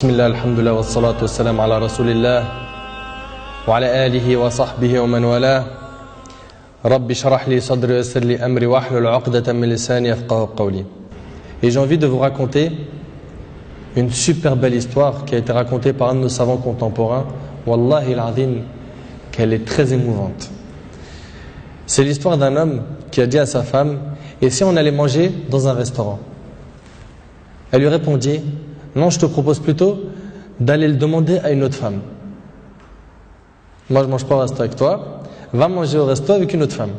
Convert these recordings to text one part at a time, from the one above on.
Bismillah, alhamdulillah, wassalatu wassalam ala rasulillah wa ala alihi wa sahbihi wa man wala. Rabbi shrah li sadri wa yassir li amri wa hlul 'uqdatan min lisani yafqahu qawli. Et j'ai envie de vous raconter une super belle histoire qui a été racontée par un de nos savants contemporains. Wallahi al-azim, qu'elle est très émouvante. C'est l'histoire d'un homme qui a dit à sa femme: et si on allait manger dans un restaurant? Elle lui répondit: non, je te propose plutôt d'aller le demander à une autre femme. Moi, je ne mange pas au resto avec toi, va manger au resto avec une autre femme.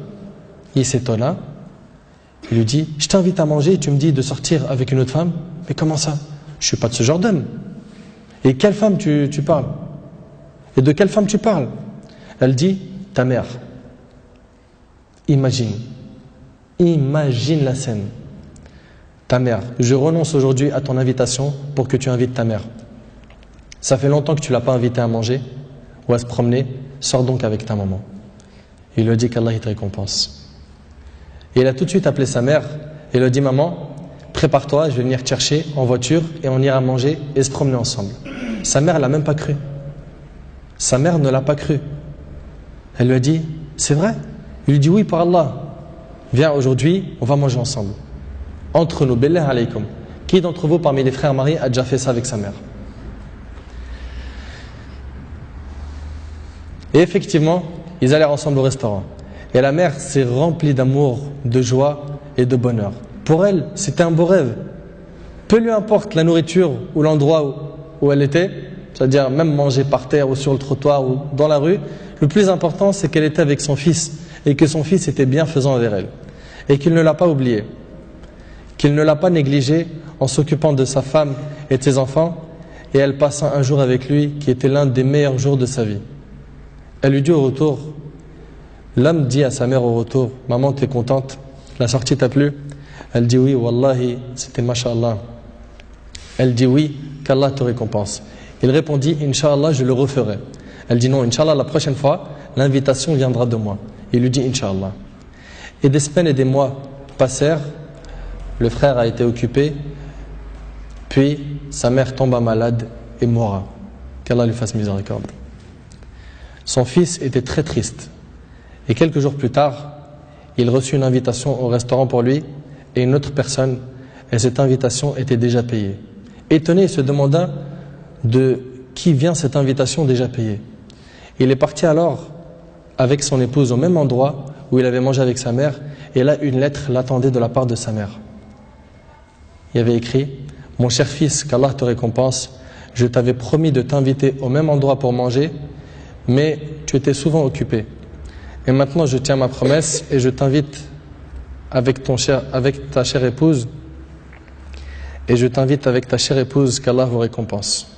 Il s'étonna, il lui dit: je t'invite à manger et tu me dis de sortir avec une autre femme? Mais comment ça? Je ne suis pas de ce genre d'homme. Et quelle femme tu parles? Et de quelle femme tu parles? Elle dit: ta mère. Imagine la scène. Ta mère, je renonce aujourd'hui à ton invitation pour que tu invites ta mère. Ça fait longtemps que tu ne l'as pas invitée à manger ou à se promener, sors donc avec ta maman. Il lui a dit qu'Allah il te récompense. Et il a tout de suite appelé sa mère et lui a dit: maman, prépare-toi, je vais venir te chercher en voiture et on ira manger et se promener ensemble. Sa mère ne l'a même pas cru. Sa mère ne l'a pas cru. Elle lui a dit: c'est vrai? Il lui dit: oui, par Allah. Viens aujourd'hui, on va manger ensemble. Entre nous, billah alaykum. Qui d'entre vous parmi les frères mariés a déjà fait ça avec sa mère? Et effectivement, ils allèrent ensemble au restaurant. Et la mère s'est remplie d'amour, de joie et de bonheur. Pour elle, c'était un beau rêve. Peu lui importe la nourriture ou l'endroit où elle était, c'est-à-dire même manger par terre ou sur le trottoir ou dans la rue, le plus important c'est qu'elle était avec son fils et que son fils était bienfaisant envers elle. Et qu'il ne l'a pas oublié. Qu'il ne l'a pas négligé en s'occupant de sa femme et de ses enfants, et elle passa un jour avec lui qui était l'un des meilleurs jours de sa vie. Elle lui dit au retour, l'homme dit à sa mère au retour: maman, t'es contente? La sortie t'a plu? Elle dit: oui, wallahi, c'était masha'Allah. Elle dit: oui, qu'Allah te récompense. Il répondit: Inch'Allah, je le referai. Elle dit: non, Inch'Allah, la prochaine fois, l'invitation viendra de moi. Il lui dit: Inch'Allah. Et des semaines et des mois passèrent. Le frère a été occupé, puis sa mère tomba malade et mourra. Qu'Allah lui fasse miséricorde. Son fils était très triste. Et quelques jours plus tard, il reçut une invitation au restaurant pour lui et une autre personne, et cette invitation était déjà payée. Étonné, il se demanda de qui vient cette invitation déjà payée. Il est parti alors avec son épouse au même endroit où il avait mangé avec sa mère, et là une lettre l'attendait de la part de sa mère. Il y avait écrit: mon cher fils, qu'Allah te récompense, je t'avais promis de t'inviter au même endroit pour manger, mais tu étais souvent occupé. Et maintenant je tiens ma promesse et je t'invite avec ta chère épouse, qu'Allah vous récompense.